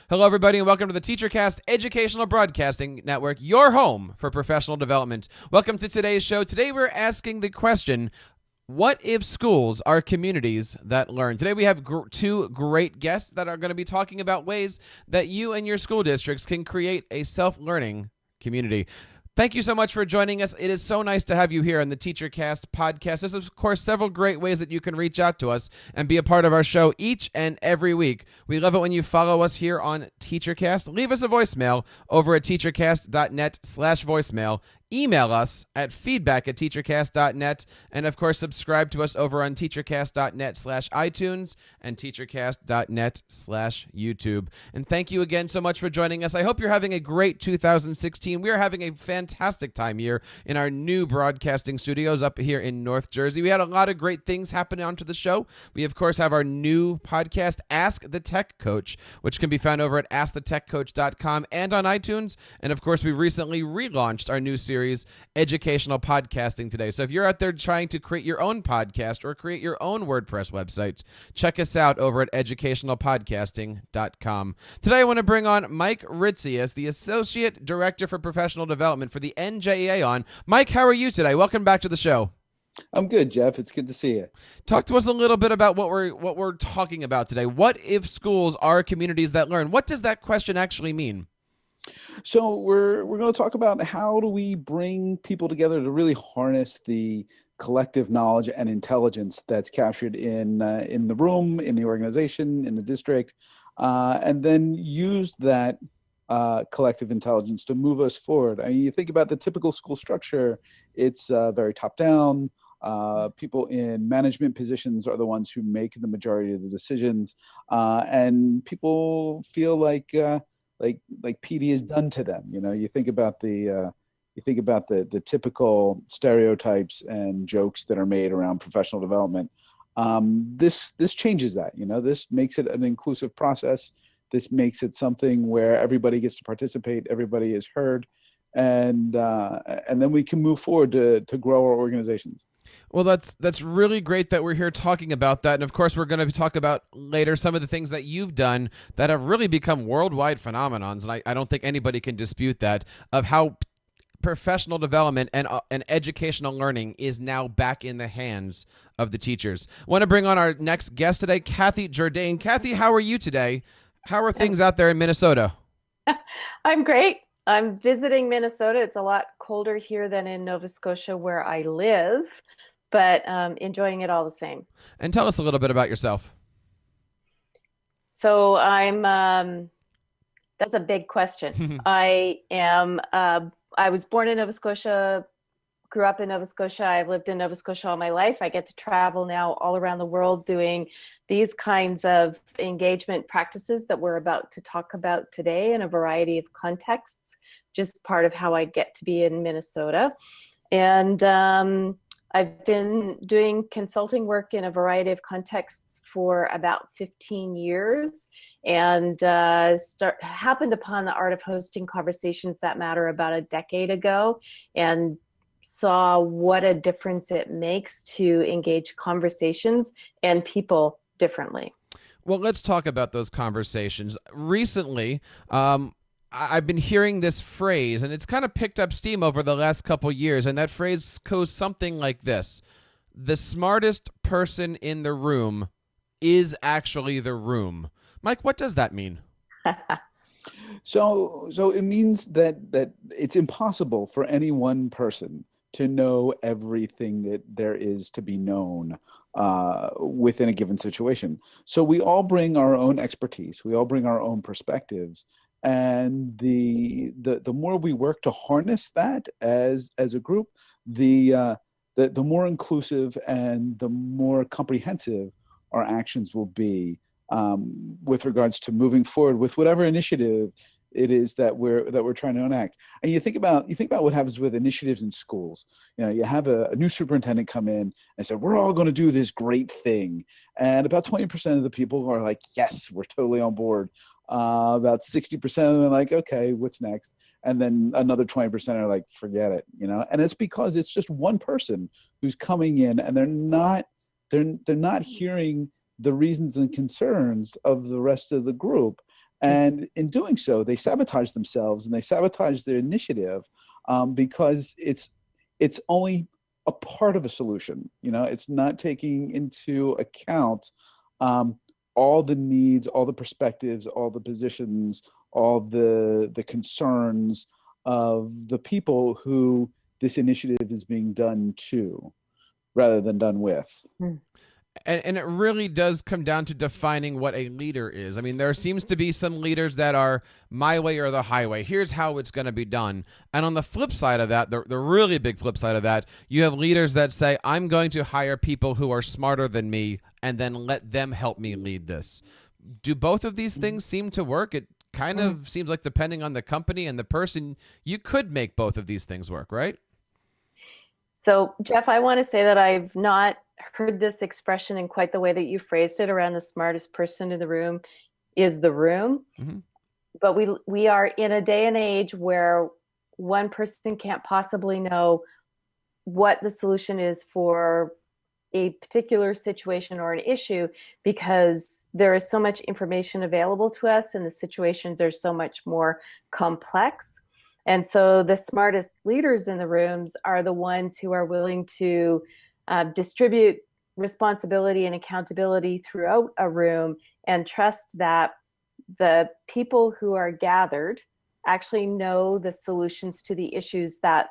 Hello, everybody, and welcome to the TeacherCast Educational Broadcasting Network, your home for professional development. Welcome to today's show. Today, we're asking the question, what if schools are communities that learn? Today, we have two great guests that are going to be talking about ways that you and your school districts can create a self-learning community. Thank you so much for joining us. It is so nice to have you here on the TeacherCast podcast. There's, of course, several great ways that you can reach out to us and be a part of our show each and every week. We love it when you follow us here on TeacherCast. Leave us a voicemail over at teachercast.net/voicemail. Email us at feedback@teachercast.net. And, of course, subscribe to us over on teachercast.net/iTunes and teachercast.net/YouTube. And thank you again so much for joining us. I hope you're having a great 2016. We are having a fantastic time here in our new broadcasting studios up here in North Jersey. We had a lot of great things happening onto the show. We, of course, have our new podcast, Ask the Tech Coach, which can be found over at askthetechcoach.com and on iTunes. And, of course, we recently relaunched our new series, Educational Podcasting Today. So if you're out there trying to create your own podcast or create your own WordPress website, check us out over at educationalpodcasting.com. Today I want to bring on Mike Ritzius, the Associate Director for Professional Development for the NJEA on. Mike, how are you today? Welcome back to the show. I'm good, Jeff. It's good to see you. Talk to us a little bit about what we're talking about today. What if schools are communities that learn? What does that question actually mean? So we're going to talk about how do we bring people together to really harness the collective knowledge and intelligence that's captured in the room, in the organization, in the district, and then use that collective intelligence to move us forward. I mean, you think about the typical school structure, it's very top-down. People in management positions are the ones who make the majority of the decisions, and people feel like PD is done to them. You know, you think about the typical stereotypes and jokes that are made around professional development. This changes that. You know, this makes it an inclusive process. This makes it something where everybody gets to participate, everybody is heard, and then we can move forward to grow our organizations. Well, that's really great that we're here talking about that. And of course, we're going to talk about later some of the things that you've done that have really become worldwide phenomenons. And I don't think anybody can dispute that, of how professional development and educational learning is now back in the hands of the teachers. I want to bring on our next guest today, Kathy Jourdain. Kathy, how are you today? How are things out there in Minnesota? I'm great. I'm visiting Minnesota. It's a lot colder here than in Nova Scotia where I live, but enjoying it all the same. And tell us a little bit about yourself. So that's a big question. I was born in Nova Scotia, grew up in Nova Scotia. I've lived in Nova Scotia all my life. I get to travel now all around the world doing these kinds of engagement practices that we're about to talk about today in a variety of contexts, just part of how I get to be in Minnesota. And I've been doing consulting work in a variety of contexts for about 15 years and happened upon the art of hosting conversations that matter about a decade ago and saw what a difference it makes to engage conversations and people differently. Well, let's talk about those conversations. Recently, I've been hearing this phrase, and it's kind of picked up steam over the last couple years, and that phrase goes something like this: the smartest person in the room is actually the room. Mike, what does that mean? So it means that it's impossible for any one person to know everything that there is to be known within a given situation. So we all bring our own expertise. We all bring our own perspectives. And the more we work to harness that as a group, the more inclusive and the more comprehensive our actions will be with regards to moving forward with whatever initiative it is that we're trying to enact. And you think about what happens with initiatives in schools. You know, you have a new superintendent come in and say, we're all going to do this great thing. And about 20% of the people are like, yes, we're totally on board. About 60% of them are like, okay, what's next? And then another 20% are like, forget it, you know? And it's because it's just one person who's coming in and they're not hearing the reasons and concerns of the rest of the group. And in doing so, they sabotage themselves and they sabotage their initiative, because it's only a part of a solution. It's not taking into account all the needs, all the perspectives, all the positions, all the concerns of the people who this initiative is being done to, rather than done with. And it really does come down to defining what a leader is. I mean, there seems to be some leaders that are my way or the highway. Here's how it's going to be done. And on the flip side of that, the really big flip side of that, you have leaders that say, I'm going to hire people who are smarter than me and then let them help me lead this. Do both of these things seem to work? It kind of seems like, depending on the company and the person, you could make both of these things work, right? So, Jeff, I want to say that I've not heard this expression in quite the way that you phrased it around the smartest person in the room is the room. Mm-hmm. But we are in a day and age where one person can't possibly know what the solution is for a particular situation or an issue, because there is so much information available to us and the situations are so much more complex. And so the smartest leaders in the rooms are the ones who are willing to distribute responsibility and accountability throughout a room and trust that the people who are gathered actually know the solutions to the issues that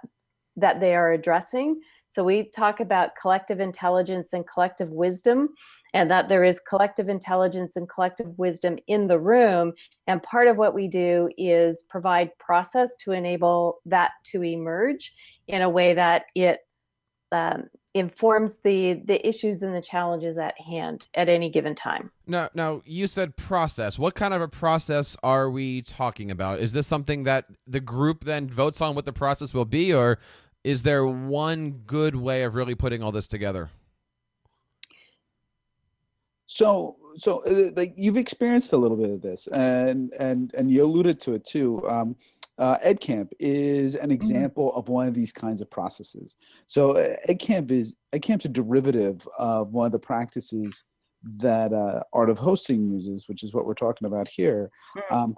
they are addressing. So we talk about collective intelligence and collective wisdom, and that there is collective intelligence and collective wisdom in the room. And part of what we do is provide process to enable that to emerge in a way that it informs the issues and the challenges at hand at any given time. Now, you said process. What kind of a process are we talking about? Is this something that the group then votes on what the process will be, or is there one good way of really putting all this together? So like, you've experienced a little bit of this, and you alluded to it too. Edcamp is an example of one of these kinds of processes. So Edcamp's a derivative of one of the practices that Art of Hosting uses, which is what we're talking about here,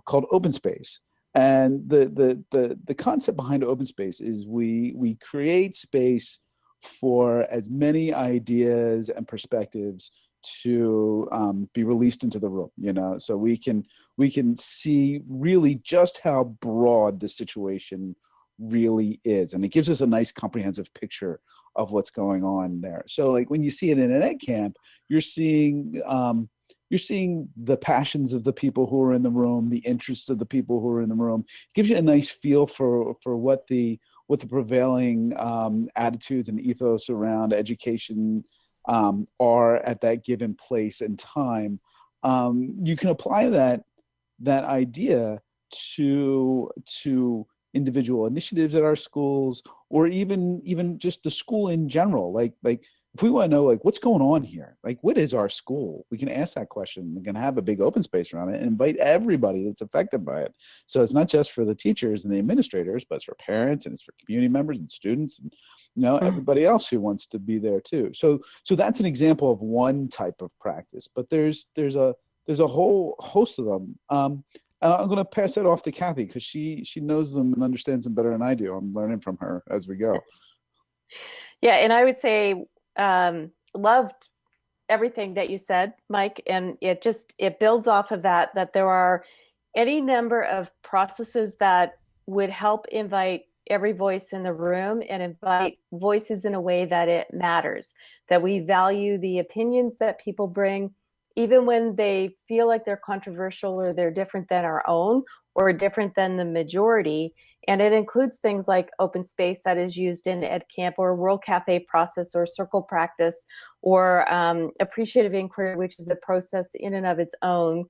called open space. And the concept behind open space is we create space for as many ideas and perspectives to be released into the room, so we can see really just how broad the situation really is, and it gives us a nice comprehensive picture of what's going on there. So like when you see it in an Edcamp, you're seeing the passions of the people who are in the room, the interests of the people who are in the room. It gives you a nice feel for what the prevailing attitudes and ethos around education are at that given place and time. You can apply that idea to individual initiatives at our schools, or even just the school in general. Like if we want to know, like, what's going on here, like, what is our school, we can ask that question. We can have a big open space around it and invite everybody that's affected by it. So it's not just for the teachers and the administrators, but it's for parents, and it's for community members and students, and everybody else who wants to be there too. So that's an example of one type of practice, but there's a whole host of them. And I'm going to pass that off to Kathy, because she knows them and understands them better than I do. I'm learning from her as we go. Yeah, and I would say loved everything that you said, Mike, and it builds off of that there are any number of processes that would help invite every voice in the room and invite voices in a way that it matters, that we value the opinions that people bring, even when they feel like they're controversial or they're different than our own or different than the majority. And it includes things like open space that is used in Edcamp, or World Cafe process, or circle practice, or appreciative inquiry, which is a process in and of its own.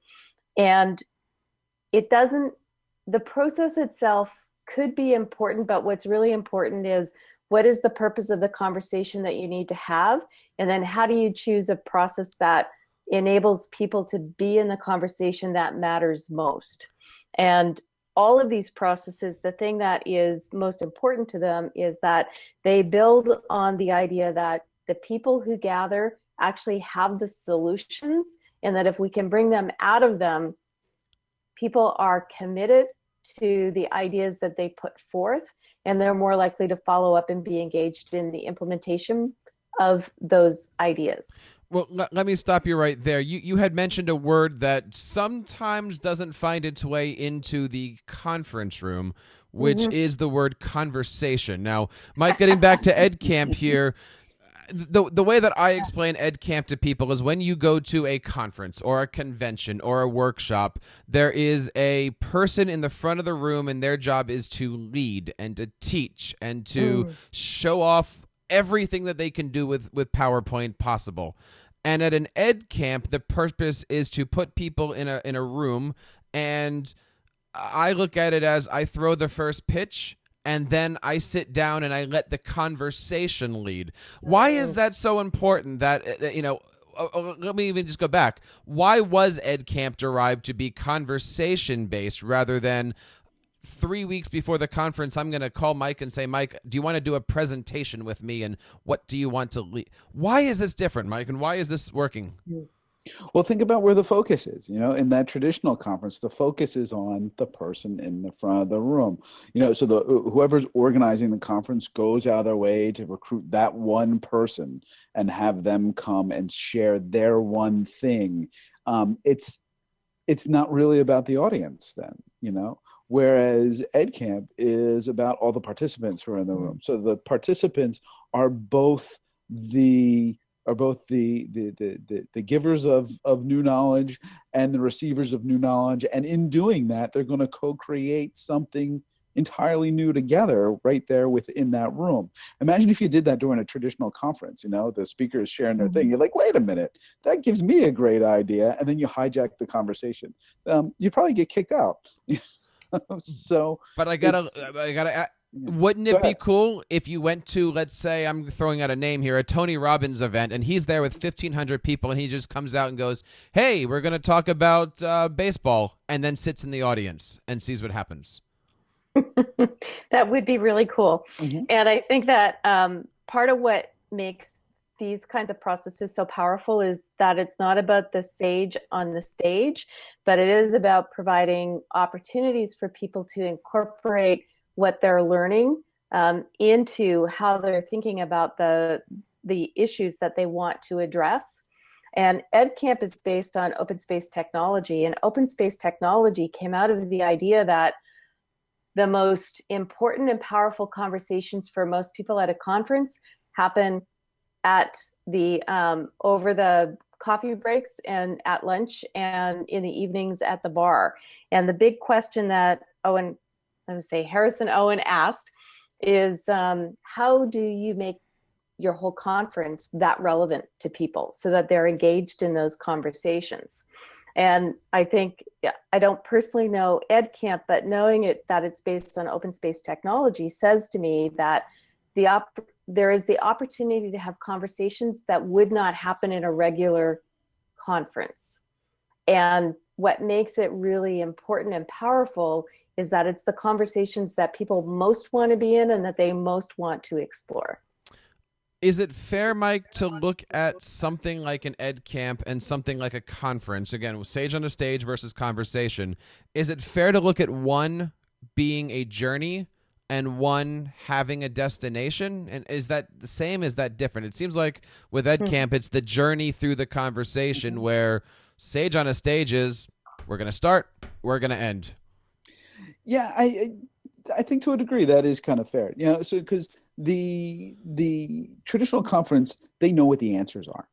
And the process itself could be important, but what's really important is, what is the purpose of the conversation that you need to have? And then how do you choose a process that enables people to be in the conversation that matters most? And all of these processes, the thing that is most important to them is that they build on the idea that the people who gather actually have the solutions, and that if we can bring them out of them, people are committed to the ideas that they put forth, and they're more likely to follow up and be engaged in the implementation of those ideas. Well, let me stop you right there. You had mentioned a word that sometimes doesn't find its way into the conference room, which is the word conversation. Now, Mike, getting back to Edcamp here, the way that I explain Edcamp to people is when you go to a conference or a convention or a workshop, there is a person in the front of the room, and their job is to lead and to teach and to show off everything that they can do with PowerPoint possible. And at an Edcamp, the purpose is to put people in a room, and I look at it as I throw the first pitch, and then I sit down and I let the conversation lead. Why is that so important? That, let me even just go back. Why was Edcamp derived to be conversation-based rather than 3 weeks before the conference, I'm going to call Mike and say, Mike, do you want to do a presentation with me, and what do you want to lead? Why is this different, Mike, and why is this working? Well, think about where the focus is. In that traditional conference, the focus is on the person in the front of the room. So whoever's organizing the conference goes out of their way to recruit that one person and have them come and share their one thing. It's not really about the audience then, whereas Edcamp is about all the participants who are in the room. So the participants are both the givers of new knowledge and the receivers of new knowledge. And in doing that, they're going to co-create something entirely new together right there within that room. Imagine if you did that during a traditional conference, the speaker is sharing their thing. You're like, wait a minute, that gives me a great idea. And then you hijack the conversation. You'd probably get kicked out. But I gotta wouldn't it be cool if you went to, let's say, I'm throwing out a name here, a Tony Robbins event, and he's there with 1,500 people, and he just comes out and goes, hey, we're going to talk about baseball, and then sits in the audience and sees what happens. That would be really cool. And I think that part of what makes these kinds of processes so powerful is that it's not about the sage on the stage, but it is about providing opportunities for people to incorporate what they're learning into how they're thinking about the issues that they want to address. And Edcamp is based on open space technology, and open space technology came out of the idea that the most important and powerful conversations for most people at a conference happen at the over the coffee breaks and at lunch and in the evenings at the bar. And the big question that Harrison Owen asked is, how do you make your whole conference that relevant to people so that they're engaged in those conversations? And I think, I don't personally know Edcamp, but knowing that it's based on open space technology says to me that there is the opportunity to have conversations that would not happen in a regular conference. And what makes it really important and powerful is that it's the conversations that people most want to be in and that they most want to explore. Is it fair, Mike, to look at something like an Edcamp and something like a conference, again, with sage on a stage versus conversation, is it fair to look at one being a journey and one having a destination? And is that the same? Is that different? It seems like with Edcamp, it's the journey through the conversation, where sage on a stage is, we're going to start, we're going to end. Yeah, I think to a degree that is kind of fair. So because the traditional conference, they know what the answers are.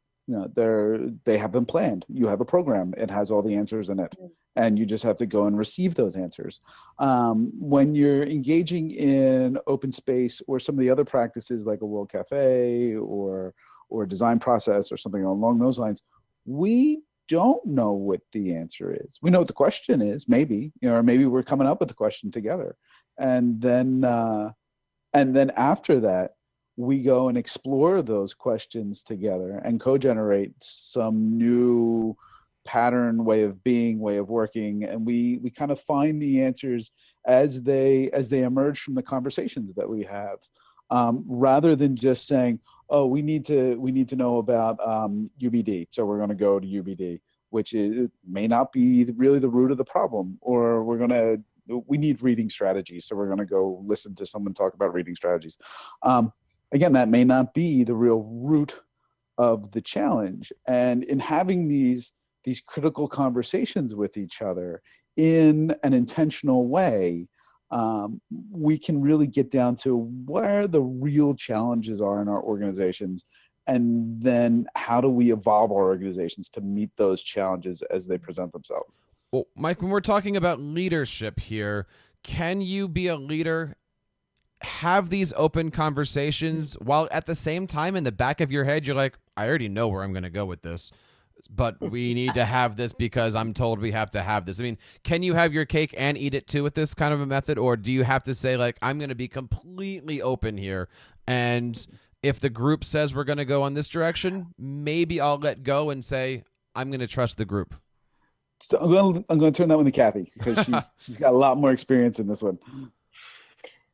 They have them planned. You have a program. It has all the answers in it. And you just have to go and receive those answers. When you're engaging in open space or some of the other practices like a World Cafe or a design process or something along those lines, we don't know what the answer is. We know what the question is, maybe, or maybe we're coming up with the question together. And then after that, we go and explore those questions together and co-generate some new pattern, way of being, way of working. And we kind of find the answers as they emerge from the conversations that we have, rather than just saying, oh, we need to know about UBD, so we're going to go to UBD. which is may not be really the root of the problem, or we need reading strategies, so we're going to go listen to someone talk about reading strategies. Again, that may not be the real root of the challenge. And in having these critical conversations with each other in an intentional way, we can really get down to where the real challenges are in our organizations, and then how do we evolve our organizations to meet those challenges as they present themselves. Well, Mike, when we're talking about leadership here, can you be a leader, have these open conversations, while at the same time in the back of your head you're like, I already know where I'm going to go with this, but we need to have this because I'm told we have to have this? I mean, can you have your cake and eat it too with this kind of a method, or do you have to say, like, I'm going to be completely open here, and if the group says we're going to go on this direction, maybe I'll let go and say I'm going to trust the group? So I'm going to turn that one to Kathy, because she's got a lot more experience in this one.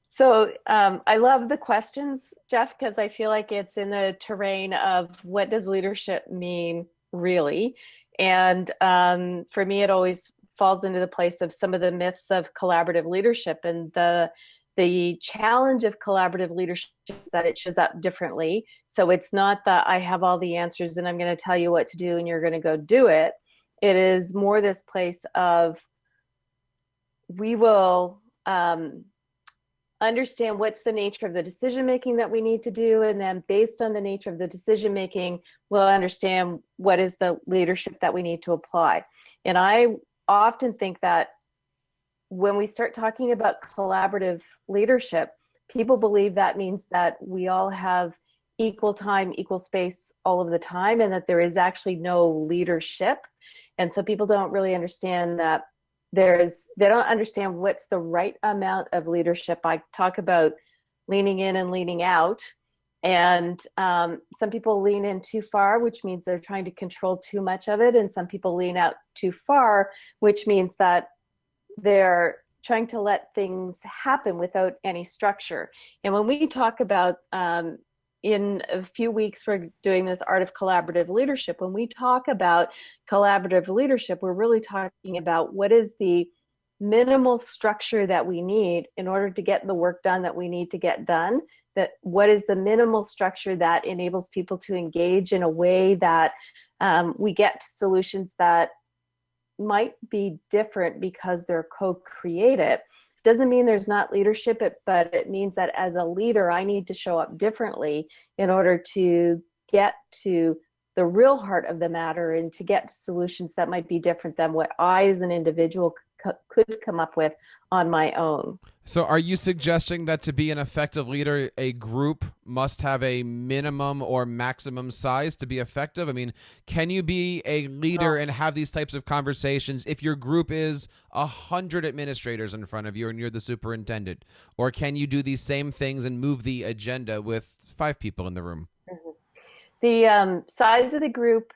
So I love the questions, Jeff, because I feel like it's in the terrain of what does leadership mean really? And for me, it always falls into the place of some of the myths of collaborative leadership. And the challenge of collaborative leadership is that it shows up differently. So it's not that I have all the answers and I'm going to tell you what to do and you're going to go do it. It is more this place of, we will understand what's the nature of the decision making that we need to do, and then based on the nature of the decision making, we'll understand what is the leadership that we need to apply. And I often think that when we start talking about collaborative leadership, people believe that means that we all have equal time, equal space all of the time, and that there is actually no leadership. And so people don't really understand that they don't understand what's the right amount of leadership. I talk about leaning in and leaning out. And some people lean in too far, which means they're trying to control too much of it. And some people lean out too far, which means that they're trying to let things happen without any structure. And when we talk about, in a few weeks, we're doing this Art of Collaborative Leadership. When we talk about collaborative leadership, we're really talking about what is the minimal structure that we need in order to get the work done that we need to get done. That what is the minimal structure that enables people to engage in a way that we get to solutions that might be different because they're co-created. Doesn't mean there's not leadership, but it means that as a leader, I need to show up differently in order to get to the real heart of the matter and to get to solutions that might be different than what I as an individual could come up with on my own. So are you suggesting that to be an effective leader, a group must have a minimum or maximum size to be effective? I mean, can you be a leader and have these types of conversations if your group is 100 administrators in front of you and you're the superintendent? Or can you do these same things and move the agenda with 5 people in the room? The size of the group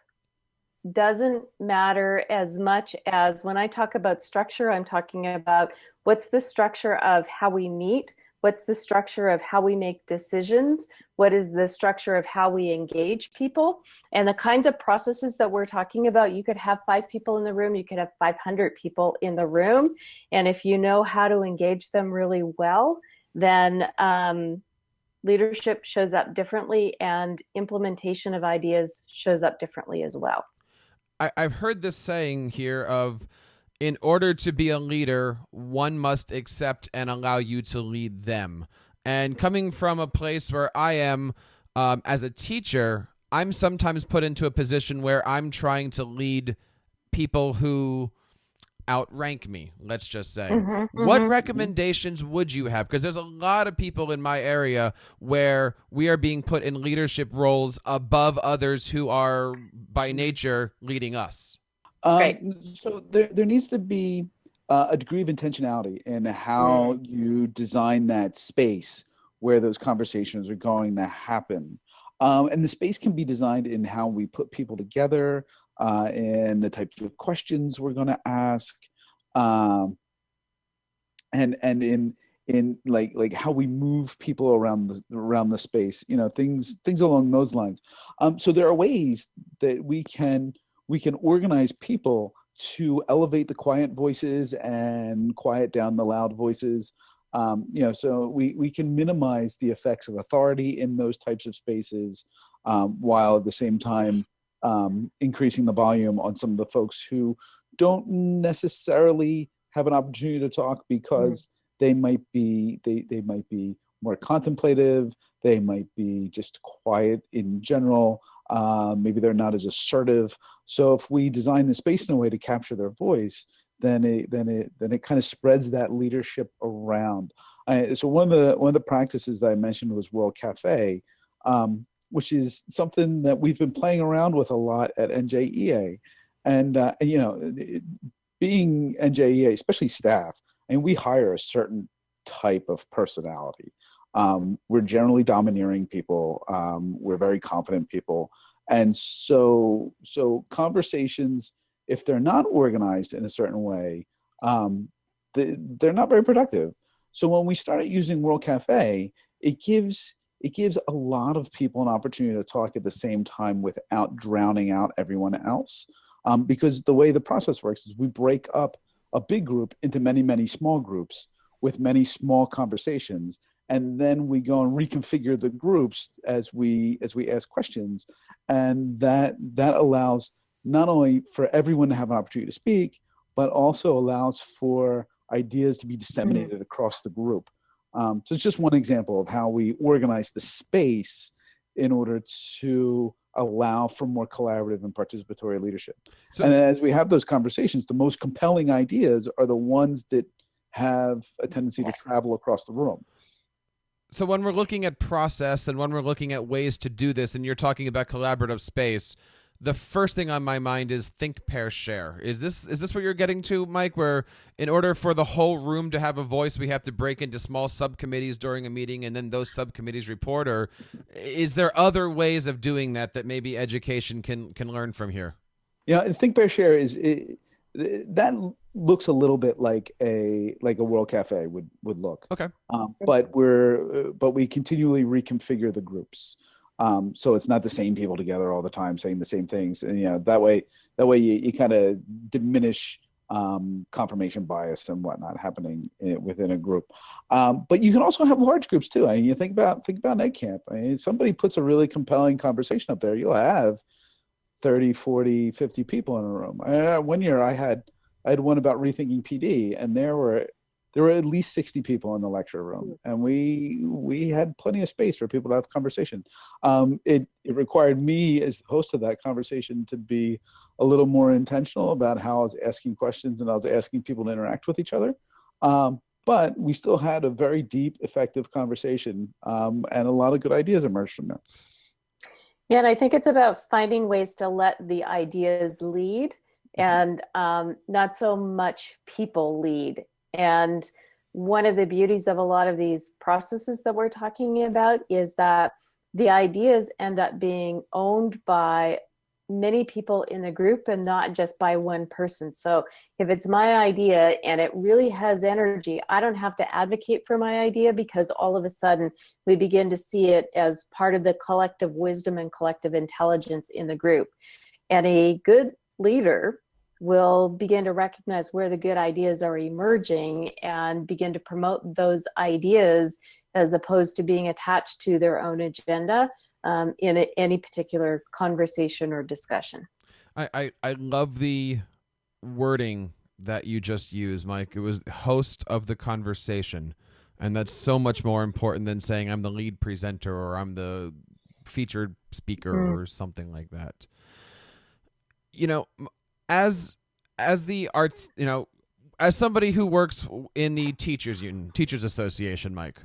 doesn't matter as much as when I talk about structure, I'm talking about what's the structure of how we meet, what's the structure of how we make decisions, what is the structure of how we engage people, and the kinds of processes that we're talking about. You could have 5 people in the room, you could have 500 people in the room, and if you know how to engage them really well, then leadership shows up differently and implementation of ideas shows up differently as well. I've heard this saying here of, in order to be a leader, one must accept and allow you to lead them. And coming from a place where I am as a teacher, I'm sometimes put into a position where I'm trying to lead people who outrank me, let's just say. What recommendations would you have? Because there's a lot of people in my area where we are being put in leadership roles above others who are by nature leading us. Right. So there needs to be a degree of intentionality in how you design that space where those conversations are going to happen. And the space can be designed in how we put people together, and the types of questions we're going to ask, and in like how we move people around the space, things along those lines. So there are ways that we can we can organize people to elevate the quiet voices and quiet down the loud voices. So we can minimize the effects of authority in those types of spaces, while at the same time increasing the volume on some of the folks who don't necessarily have an opportunity to talk because they might be more contemplative. They might be just quiet in general. Maybe they're not as assertive. So if we design the space in a way to capture their voice, then it kind of spreads that leadership around. So one of the practices that I mentioned was World Cafe, which is something that we've been playing around with a lot at NJEA, and being NJEA, especially staff, and we hire a certain type of personality. We're generally domineering people. We're very confident people. And so conversations, if they're not organized in a certain way, they're not very productive. So when we started using World Cafe, it gives a lot of people an opportunity to talk at the same time without drowning out everyone else. Because the way the process works is we break up a big group into many, many small groups with many small conversations. And then we go and reconfigure the groups as we ask questions. And that allows not only for everyone to have an opportunity to speak, but also allows for ideas to be disseminated across the group. So it's just one example of how we organize the space in order to allow for more collaborative and participatory leadership. And as we have those conversations, the most compelling ideas are the ones that have a tendency to travel across the room. So when we're looking at process and when we're looking at ways to do this, and you're talking about collaborative space, the first thing on my mind is think, pair, share. Is this what you're getting to, Mike, where in order for the whole room to have a voice, we have to break into small subcommittees during a meeting and then those subcommittees report? Or is there other ways of doing that maybe education can learn from here? Yeah, think, pair, share that looks a little bit like a World Cafe would look. Okay. But we continually reconfigure the groups. So it's not the same people together all the time saying the same things. And that way you kind of diminish confirmation bias and whatnot happening within a group. But you can also have large groups too. I mean, you think about Edcamp. I mean, somebody puts a really compelling conversation up there, you'll have 30, 40, 50 people in a room. One year I had one about rethinking PD, and there were at least 60 people in the lecture room, and we had plenty of space for people to have conversation. It required me as the host of that conversation to be a little more intentional about how I was asking questions and I was asking people to interact with each other. But we still had a very deep, effective conversation, and a lot of good ideas emerged from there. Yeah, and I think it's about finding ways to let the ideas lead and not so much people lead. And one of the beauties of a lot of these processes that we're talking about is that the ideas end up being owned by many people in the group and not just by one person. So if it's my idea and it really has energy, I don't have to advocate for my idea, because all of a sudden we begin to see it as part of the collective wisdom and collective intelligence in the group. And a good leader will begin to recognize where the good ideas are emerging and begin to promote those ideas as opposed to being attached to their own agenda in any particular conversation or discussion. I love the wording that you just used, Mike. It was host of the conversation. And that's so much more important than saying I'm the lead presenter or I'm the featured speaker or something like that. As the arts, as somebody who works in the teachers union, teachers association, Mike,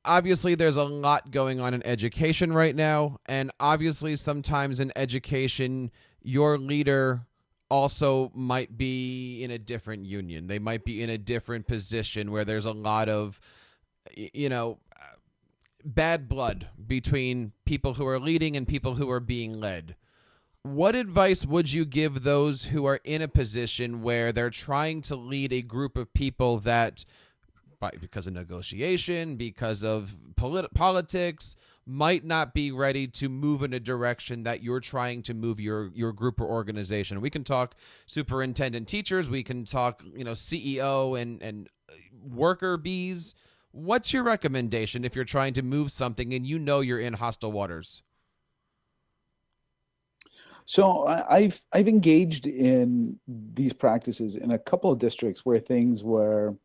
obviously there's a lot going on in education right now. And obviously sometimes in education, your leader also might be in a different union. They might be in a different position where there's a lot of, bad blood between people who are leading and people who are being led. What advice would you give those who are in a position where they're trying to lead a group of people that, because of negotiation, because of politics, might not be ready to move in a direction that you're trying to move your group or organization. We can talk superintendent teachers, we can talk, CEO and worker bees. What's your recommendation if you're trying to move something and you're in hostile waters? So I've engaged in these practices in a couple of districts where things were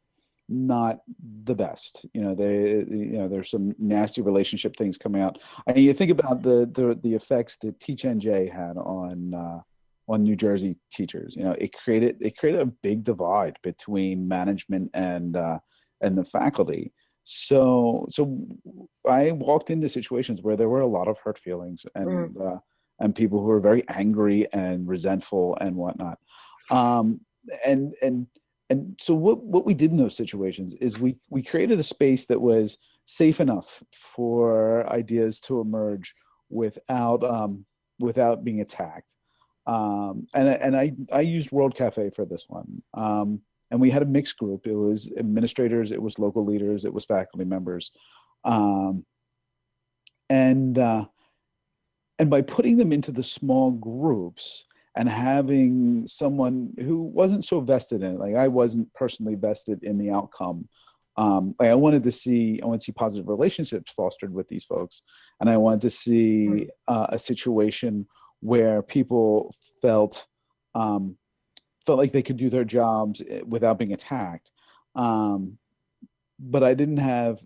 not the best. There's some nasty relationship things coming out. I mean, you think about the effects that Teach NJ had on New Jersey teachers. It created a big divide between management and the faculty. So I walked into situations where there were a lot of hurt feelings and people who were very angry and resentful and whatnot. And so what we did in those situations is we created a space that was safe enough for ideas to emerge without being attacked. And I used World Cafe for this one. And we had a mixed group. It was administrators, it was local leaders, it was faculty members. And by putting them into the small groups and having someone who wasn't so vested in it, like I wasn't personally vested in the outcome. I wanted to see positive relationships fostered with these folks. And I wanted to see a situation where people felt like they could do their jobs without being attacked. But I didn't have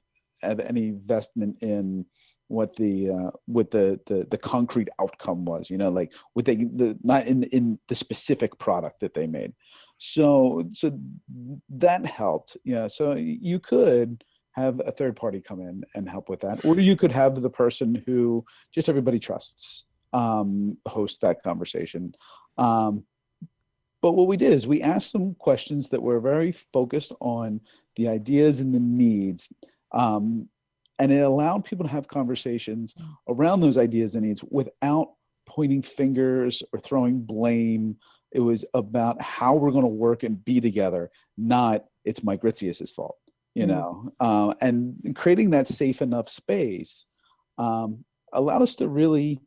any investment in what the concrete outcome was, like not in the specific product that they made. So that helped. So you could have a third party come in and help with that, or you could have the person who just everybody trusts host that conversation. But what we did is we asked some questions that were very focused on the ideas and the needs. And it allowed people to have conversations around those ideas and needs without pointing fingers or throwing blame. It was about how we're going to work and be together, not it's Mike Ritzius's fault, and creating that safe enough space allowed us to really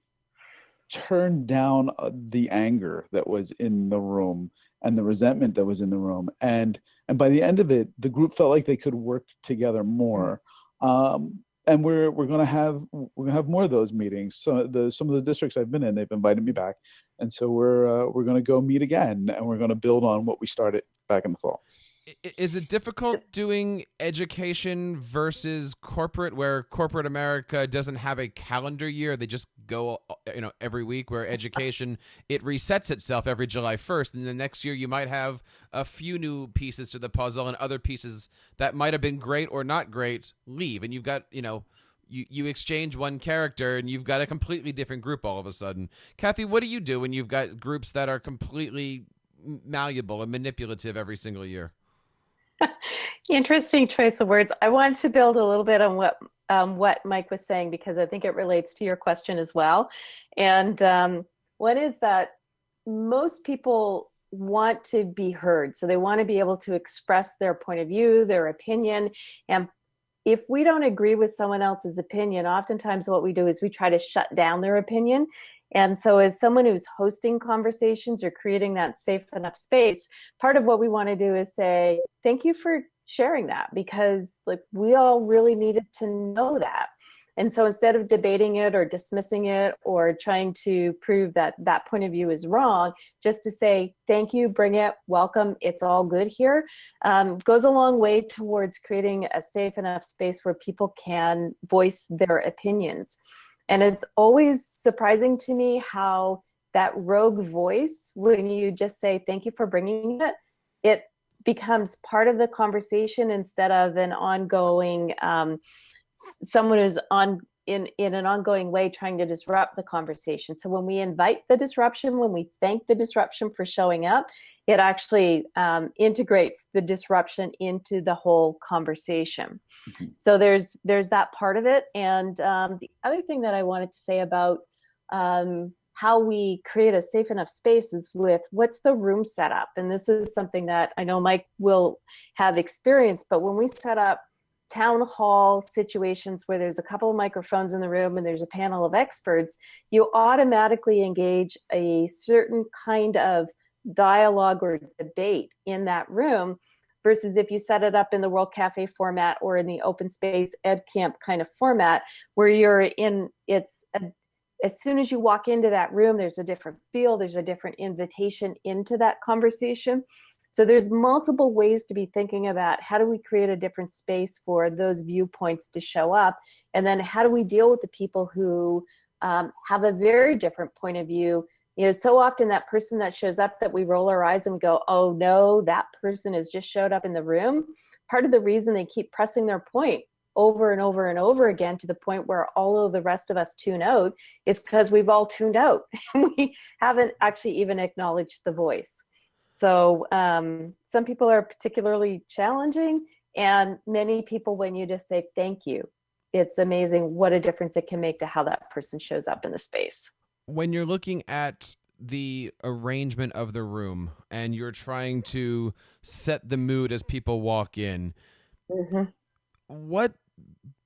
turn down the anger that was in the room and the resentment that was in the room. And by the end of it, the group felt like they could work together more. And we're going to have more of those meetings. So some of the districts I've been in, they've invited me back, and so we're going to go meet again, and we're going to build on what we started back in the fall. Is it difficult doing education versus corporate, where corporate America doesn't have a calendar year? They just go, every week, where education, it resets itself every July 1st. And the next year you might have a few new pieces to the puzzle, and other pieces that might have been great or not great leave. And you've got, you exchange one character and you've got a completely different group all of a sudden. Kathy, what do you do when you've got groups that are completely malleable and manipulative every single year? Interesting choice of words. I want to build a little bit on what Mike was saying, because I think it relates to your question as well. And one is that most people want to be heard. So they want to be able to express their point of view, their opinion. And if we don't agree with someone else's opinion, oftentimes what we do is we try to shut down their opinion. And so as someone who's hosting conversations or creating that safe enough space, part of what we want to do is say, thank you for sharing that, because we all really needed to know that. And so instead of debating it or dismissing it or trying to prove that that point of view is wrong, just to say, thank you, bring it, welcome, it's all good here, goes a long way towards creating a safe enough space where people can voice their opinions. And it's always surprising to me how that rogue voice, when you just say, thank you for bringing it, it becomes part of the conversation instead of an ongoing, someone who's in an ongoing way trying to disrupt the conversation. So when we invite the disruption, when we thank the disruption for showing up, it actually integrates the disruption into the whole conversation. Mm-hmm. So there's that part of it. And the other thing that I wanted to say about how we create a safe enough space is with what's the room setup. And this is something that I know Mike will have experienced, but when we set up town hall situations where there's a couple of microphones in the room and there's a panel of experts, you automatically engage a certain kind of dialogue or debate in that room, versus if you set it up in the World Cafe format or in the open space Edcamp kind of format, where as soon as you walk into that room, there's a different feel, there's a different invitation into that conversation. So there's multiple ways to be thinking about how do we create a different space for those viewpoints to show up, and then how do we deal with the people who have a very different point of view. So often that person that shows up that we roll our eyes and we go, oh no, that person has just showed up in the room. Part of the reason they keep pressing their point over and over and over again to the point where all of the rest of us tune out is because we've all tuned out and we haven't actually even acknowledged the voice. So some people are particularly challenging, and many people, when you just say thank you, it's amazing what a difference it can make to how that person shows up in the space. When you're looking at the arrangement of the room and you're trying to set the mood as people walk in, what's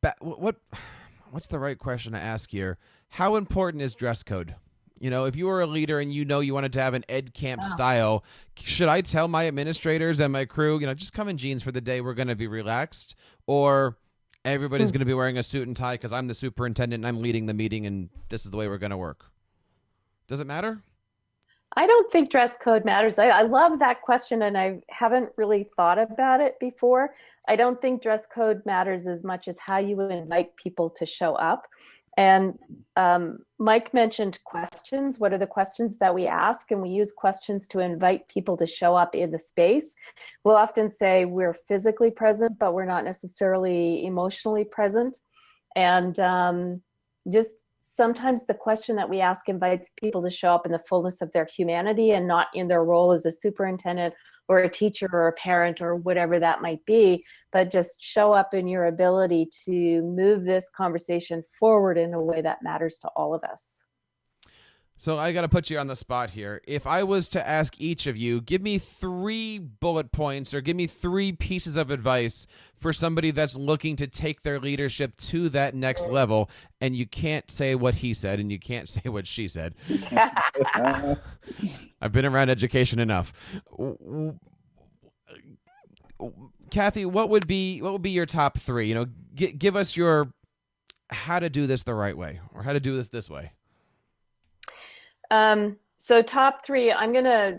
the right question to ask here? How important is dress code? If you were a leader and you wanted to have an Edcamp style, should I tell my administrators and my crew, just come in jeans for the day, we're going to be relaxed? Or everybody's going to be wearing a suit and tie because I'm the superintendent and I'm leading the meeting and this is the way we're going to work? Does it matter? I don't think dress code matters. I love that question, and I haven't really thought about it before. I don't think dress code matters as much as how you invite people to show up. And Mike mentioned questions. What are the questions that we ask? And we use questions to invite people to show up in the space. We'll often say we're physically present, but we're not necessarily emotionally present. And just sometimes the question that we ask invites people to show up in the fullness of their humanity and not in their role as a superintendent or a teacher or a parent or whatever that might be, but just show up in your ability to move this conversation forward in a way that matters to all of us. So I got to put you on the spot here. If I was to ask each of you, give me 3 bullet points or give me 3 pieces of advice for somebody that's looking to take their leadership to that next level, and you can't say what he said and you can't say what she said. I've been around education enough. Kathy, what would be your top 3? Give us your how to do this the right way or how to do this way. So top 3, I'm going to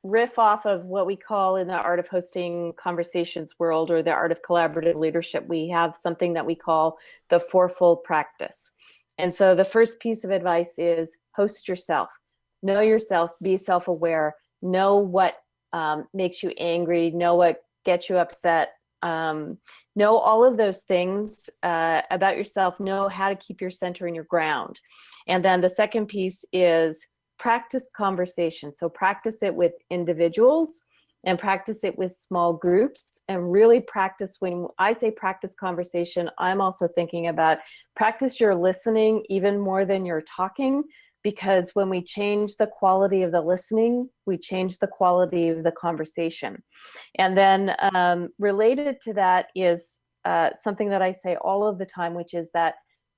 riff off of what we call in the art of hosting conversations world, or the art of collaborative leadership. We have something that we call the 4-fold practice. And so the first piece of advice is host yourself, know yourself, be self-aware, know what makes you angry, know what gets you upset, know all of those things about yourself, know how to keep your center and your ground. And then the second piece is practice conversation. So practice it with individuals and practice it with small groups, and really practice. When I say practice conversation, I'm also thinking about practice your listening even more than your talking, because when we change the quality of the listening, we change the quality of the conversation. And then related to that is something that I say all of the time, which is that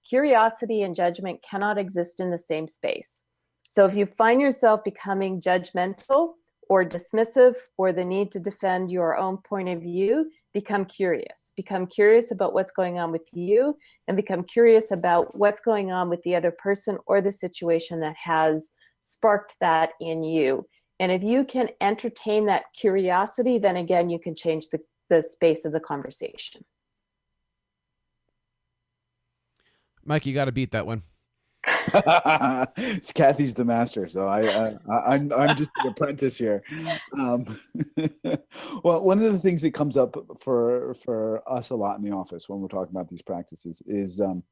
curiosity and judgment cannot exist in the same space. So if you find yourself becoming judgmental or dismissive or the need to defend your own point of view, become curious. Become curious about what's going on with you, and become curious about what's going on with the other person or the situation that has sparked that in you. And if you can entertain that curiosity, then again, you can change the space of the conversation. Mike, you got to beat that one. Kathy's the master, so I'm just the apprentice here. Well, one of the things that comes up for us a lot in the office when we're talking about these practices is a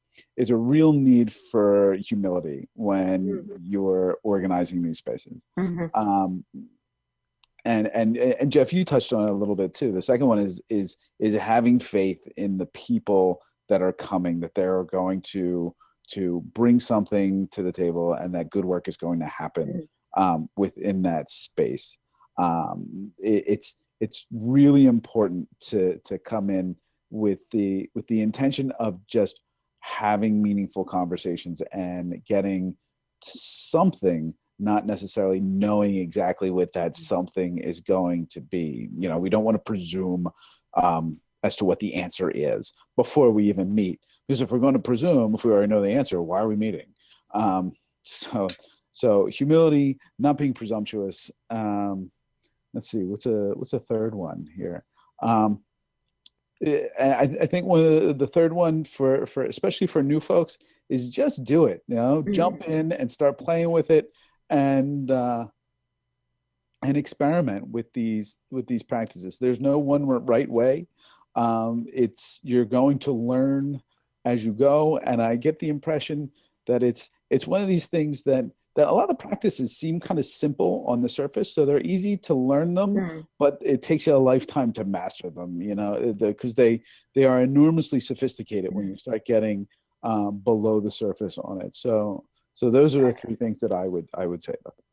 real need for humility when you're organizing these spaces. And Jeff, you touched on it a little bit too. The second one is having faith in the people that are coming, that they're going to bring something to the table, and that good work is going to happen within that space. It's really important to come in with the intention of just having meaningful conversations and getting something, not necessarily knowing exactly what that something is going to be. We don't want to presume as to what the answer is before we even meet, because if we're going to presume, if we already know the answer, why are we meeting? So humility, not being presumptuous. Let's see, what's a third one here? I think the third one for especially for new folks is just do it. Jump in and start playing with it, and experiment with these practices. There's no one right way. You're going to learn as you go, and I get the impression that it's one of these things that a lot of practices seem kind of simple on the surface, so they're easy to learn them, but it takes you a lifetime to master them, because they are enormously sophisticated when you start getting below the surface on it. So those are the three things that I would say about them.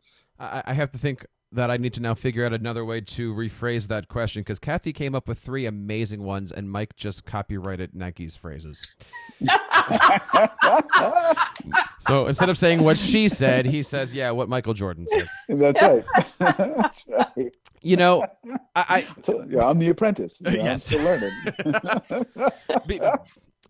I have to think that I need to now figure out another way to rephrase that question, because Kathy came up with 3 amazing ones and Mike just copyrighted Nike's phrases. So instead of saying what she said, he says, yeah, what Michael Jordan says. That's right. That's right. I'm the apprentice. Yes. I'm still learning.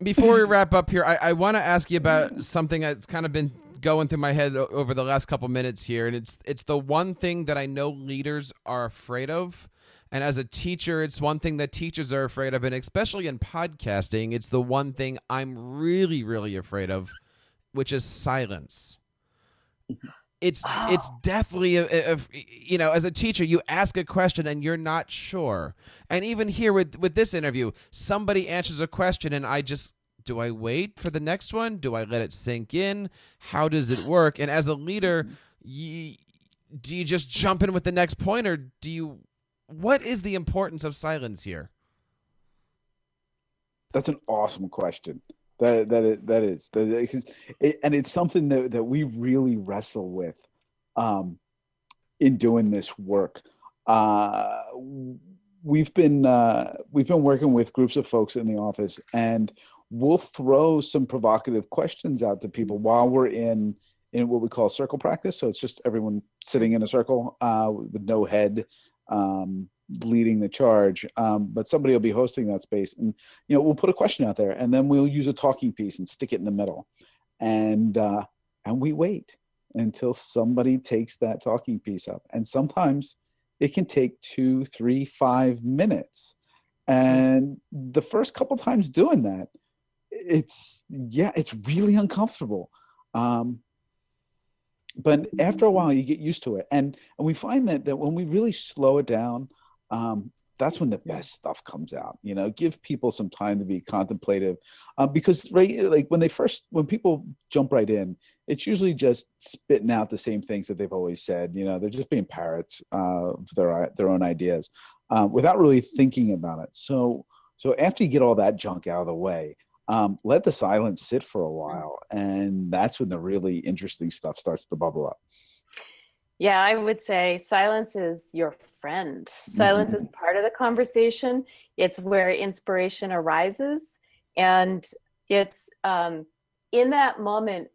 Before we wrap up here, I want to ask you about something that's kind of been going through my head over the last couple minutes here, and it's the one thing that I know leaders are afraid of, and as a teacher, it's one thing that teachers are afraid of, and especially in podcasting, it's the one thing I'm really, really afraid of, which is silence. It's deathly, as a teacher, you ask a question and you're not sure, and even here with this interview, somebody answers a question and do I wait for the next one? Do I let it sink in? How does it work? And as a leader, do you just jump in with the next point, or what is the importance of silence here? That's an awesome question. That is, and it's something that we really wrestle with in doing this work. We've been working with groups of folks in the office, and we'll throw some provocative questions out to people while we're in what we call circle practice. So it's just everyone sitting in a circle with no head leading the charge. But somebody will be hosting that space, and we'll put a question out there, and then we'll use a talking piece and stick it in the middle, and we wait until somebody takes that talking piece up. And sometimes it can take 2, 3, 5 minutes. And the first couple times doing that, it's really uncomfortable. But after a while you get used to it. And we find that when we really slow it down, that's when the best stuff comes out. Give people some time to be contemplative, because like when people jump right in, it's usually just spitting out the same things that they've always said. They're just being parrots of their own ideas, without really thinking about it. So after you get all that junk out of the way, let the silence sit for a while, and that's when the really interesting stuff starts to bubble up. Yeah, I would say silence is your friend. Silence is part of the conversation. It's where inspiration arises, and it's in that moment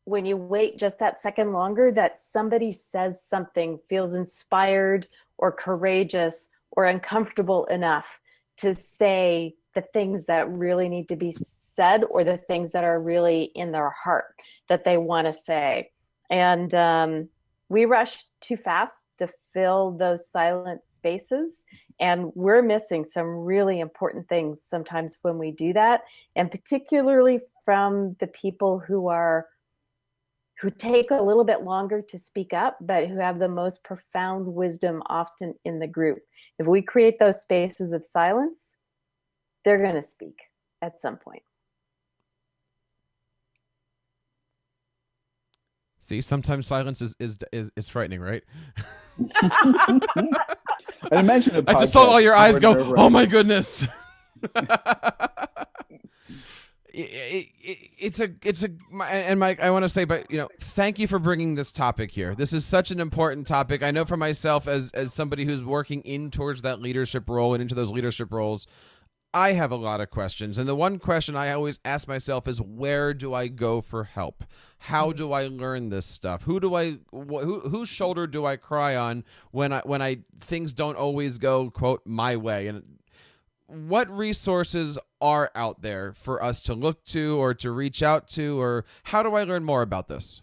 when you wait just that second longer that somebody says something, feels inspired or courageous or uncomfortable enough to say the things that really need to be said, or the things that are really in their heart that they want to say. And we rush too fast to fill those silent spaces, and we're missing some really important things sometimes when we do that, and particularly from the people who take a little bit longer to speak up, but who have the most profound wisdom often in the group. If we create those spaces of silence, they're going to speak at some point. See, sometimes silence is frightening, right? I imagine I just saw all your eyes go, oh my goodness. And Mike, I want to say, but thank you for bringing this topic here. This is such an important topic. I know for myself, as somebody who's working in towards that leadership role and into those leadership roles, I have a lot of questions, and the one question I always ask myself is, where do I go for help? How do I learn this stuff? Whose shoulder do I cry on when things don't always go, quote, my way? And what resources are out there for us to look to or to reach out to, or how do I learn more about this?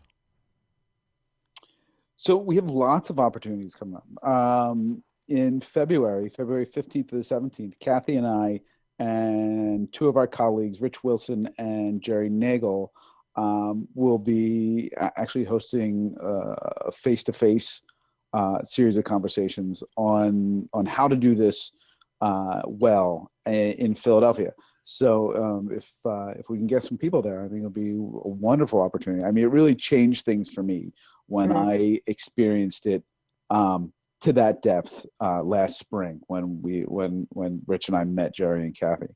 So we have lots of opportunities coming up. In February 15th to the 17th, Kathy and I and two of our colleagues, Rich Wilson and Jerry Nagel, will be actually hosting a face-to-face series of conversations on how to do this well in Philadelphia. So if we can get some people there, I think it'll be a wonderful opportunity. I mean, it really changed things for me when I experienced it to that depth last spring when Rich and I met Jerry and Kathy.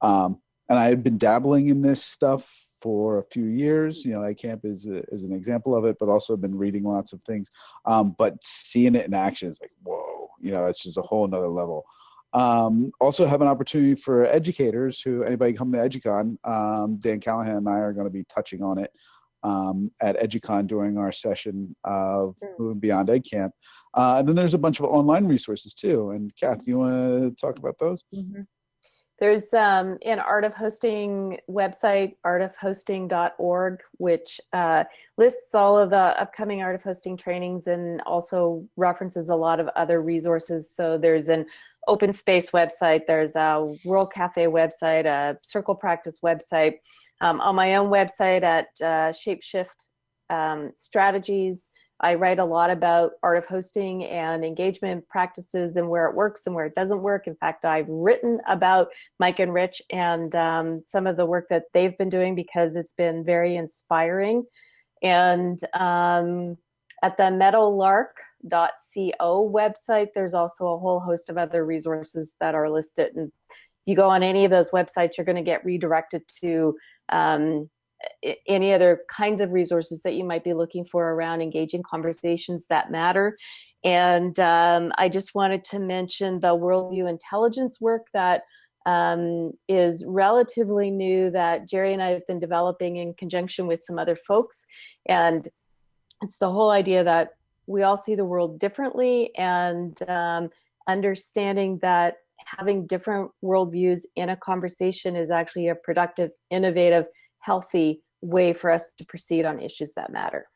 And I had been dabbling in this stuff for a few years. Edcamp is an example of it, but also been reading lots of things. But seeing it in action is like, whoa, it's just a whole nother level. Also have an opportunity for educators anybody come to EduCon. Dan Callahan and I are going to be touching on it at EduCon during our session of Moving Beyond Edcamp. And then there's a bunch of online resources too. And Kath, you want to talk about those? Mm-hmm. There's an Art of Hosting website, artofhosting.org, which lists all of the upcoming Art of Hosting trainings and also references a lot of other resources. So there's an open space website, there's a World Cafe website, a Circle Practice website. On my own website at Shapeshift Strategies, I write a lot about art of hosting and engagement practices and where it works and where it doesn't work. In fact, I've written about Mike and Rich and some of the work that they've been doing because it's been very inspiring. And at the meadowlark.co website, there's also a whole host of other resources that are listed. And you go on any of those websites, you're going to get redirected to any other kinds of resources that you might be looking for around engaging conversations that matter. And I just wanted to mention the Worldview Intelligence work that is relatively new that Jerry and I have been developing in conjunction with some other folks. And it's the whole idea that we all see the world differently, and understanding that having different worldviews in a conversation is actually a productive, innovative, healthy way for us to proceed on issues that matter.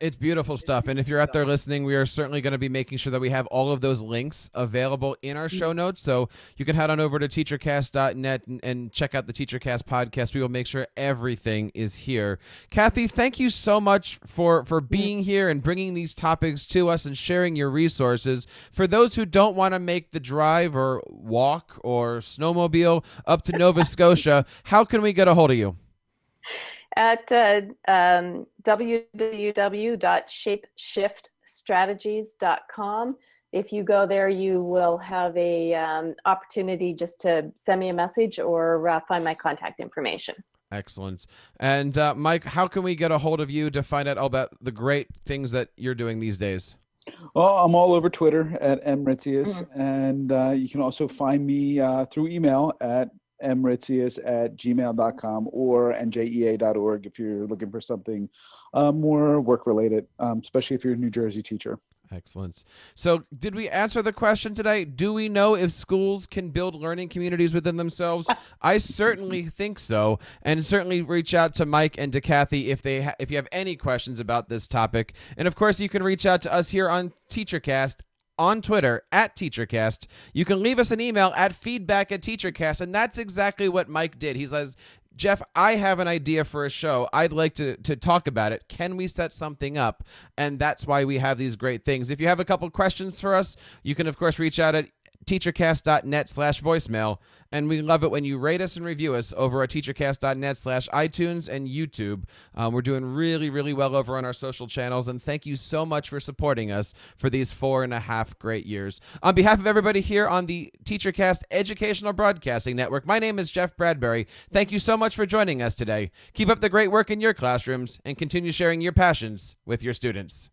It's beautiful stuff. And if you're out there listening, we are certainly going to be making sure that we have all of those links available in our show notes. So you can head on over to teachercast.net and check out the TeacherCast podcast. We will make sure everything is here. Kathy, thank you so much for being here and bringing these topics to us and sharing your resources. For those who don't want to make the drive or walk or snowmobile up to Scotia, how can we get a hold of you? At www.shapeshiftstrategies.com. If you go there, you will have a opportunity just to send me a message or find my contact information. Excellent. And Mike, how can we get a hold of you to find out all about the great things that you're doing these days? Well, I'm all over Twitter at mritzius, and you can also find me through email at mritzius@gmail.com or njea.org if you're looking for something more work-related, especially if you're a New Jersey teacher. Excellent. So did we answer the question today? Do we know if schools can build learning communities within themselves? I certainly think so, and certainly reach out to Mike and to Kathy if if you have any questions about this topic. And of course, you can reach out to us here on TeacherCast on Twitter at TeacherCast. You can leave us an email at feedback@TeacherCast, and that's exactly what Mike did. He says, Jeff, I have an idea for a show. I'd like to talk about it. Can we set something up? And that's why we have these great things. If you have a couple questions for us, you can, of course, reach out at teachercast.net/voicemail. And we love it when you rate us and review us over at teachercast.net/iTunes and YouTube. We're doing really, really well over on our social channels. And thank you so much for supporting us for these 4.5 great years. On behalf of everybody here on the TeacherCast Educational Broadcasting Network, my name is Jeff Bradbury. Thank you so much for joining us today. Keep up the great work in your classrooms and continue sharing your passions with your students.